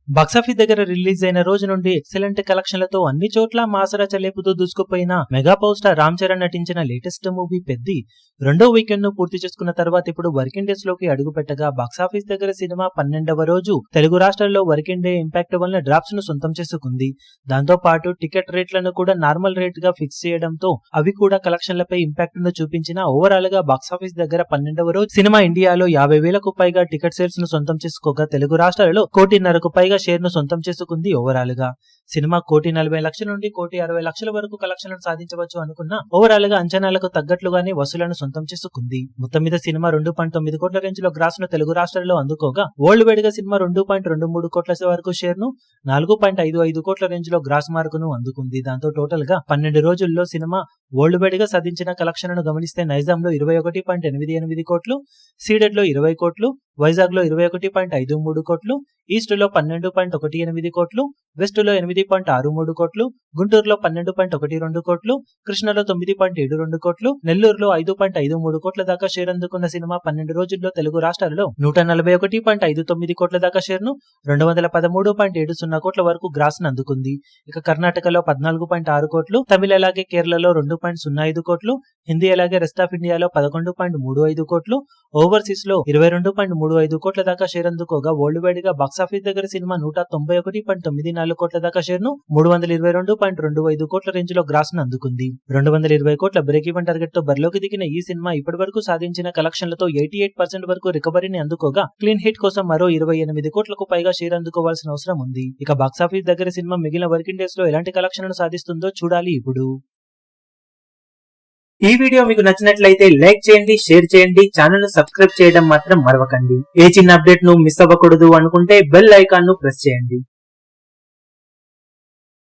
Box office దగ్గర release అయిన రోజు నుండి ఎక్సలెంట్ కలెక్షన్లతో అన్ని చోట్ల మాసరా చలేపుతూ దూసుకుపోయిన mega power star Ram Charan నటించిన లేటెస్ట్ మూవీ పెద్ది రెండో వీకెండ్ ను పూర్తి చేసుకున్న తర్వాత ఇప్పుడు వర్కింగ్ డేస్ లోకి అడుగు పెట్టగా బాక్సాఫీస్ దగ్గర సినిమా 12వ రోజు తెలుగు రాష్ట్రాల్లో వర్కింగ్ డే ఇంపాక్ట్ వల్ల డ్రాప్స్ ను సొంతం చేసుకుంది. దాంతో పాటు టికెట్ రేట్లను కూడా నార్మల్ రేట్ గా ఫిక్స్ చేయడంతో అవి కూడా కలెక్షన్లపై ఇంపాక్ట్ ను చూపించిన ఓవరాల్ గా బాక్సాఫీస్ దగ్గర 12వ రోజు సినిమా ఇండియాలో 50,000కు పైగా టికెట్ సేల్స్ ను సొంతం చేసుకోగా తెలుగు రాష్ట్రాలలో 1,50,00,000కు పైగా షేర్ ను సొంతం చేసుకుంది. ఓవరాల్ గా సినిమా 1,40,00,000 నుండి 1,60,00,000 వరకు కలెక్షన్లను సాధించవచ్చు అనుకున్న ఓవరాల్ గా అంచనాలకు తగ్గట్లుగానే వసూలను సొంతం చేసుకుంది. మొత్తం మీద సినిమా 2.9 కోట్ల రేంజ్ లో గ్రాస్ ను తెలుగు రాష్ట్రాల్లో అందుకోగా వరల్డ్ వైడ్ గా సినిమా 2.23 కోట్ల వరకు షేర్ ను 4.55 కోట్ల రేంజ్ లో గ్రాస్ మార్కును అందుకుంది. దాంతో టోటల్ గా 12 రోజుల్లో సినిమా వరల్డ్ వైడ్ గా సాధించిన కలెక్షన్లను గమనిస్తే నైజాం లో 21.88 కోట్లు, సీడెడ్ లో 20 కోట్లు, వైజాగ్ లో 21.53 కోట్లు, ఈస్ట్ లో 12.18 కోట్లు, వెస్ట్ లో 8.63 కోట్లు, గుంటూరులో 12.12 కోట్లు, కృష్ణలో 9.72 కోట్లు, నెల్లూరులో 5.53 కోట్ల దాకా షేర్ అందుకున్న సినిమా 12 రోజుల్లో తెలుగు రాష్ట్రాలలో 141.59 కోట్ల దాకా షేర్ ను 213.70 కోట్ల వరకు గ్రాస్ ను అందుకుంది. ఇక కర్ణాటకలో 14.6 కోట్లు, తమిళ అలాగే కేరళలో 2.05 కోట్లు, హిందీ అలాగే రెస్ట్ ఆఫ్ ఇండియాలో 11.35 కోట్లు, ఓవర్సీస్ లో 22.35 కోట్ల దాకా షేర్ అందుకోగా వరల్డ్ వైడ్ గా బాక్సాఫీస్ దగ్గర సినిమా 191.94 కోట్ల దాకా షేర్ ను 322.25 కోట్ల రేంజ్ లో గ్రాస్ ను అందుకుంది. 220 కోట్ల బ్రేక్ ఈవెన్ టార్గెట్ తో బరిలోకి దిగిన ఈ సినిమా ఇప్పటి వరకు సాధించిన కలెక్షన్లతో 88% వరకు రికవరీని అందుకోగా క్లీన్ హిట్ కోసం మరో 28 కోట్లకు పైగా షేర్ అందుకోవాల్సిన అవసరం ఉంది. ఇక బాక్సాఫీస్ దగ్గర సినిమా మిగిలిన వర్కింగ్ డేస్ లో ఎలాంటి కలెక్షన్లను సాధిస్తుందో చూడాలి. ఇప్పుడు ఈ వీడియో మీకు నచ్చినట్లయితే లైక్ చేయండి, షేర్ చేయండి, ఛానల్ ను సబ్స్క్రైబ్ చేయడం మాత్రం మరవకండి. ఏ చిన్న అప్డేట్ ను మిస్ అవ్వకూడదు అనుకుంటే బెల్ ఐకాన్ ను ప్రెస్ చేయండి.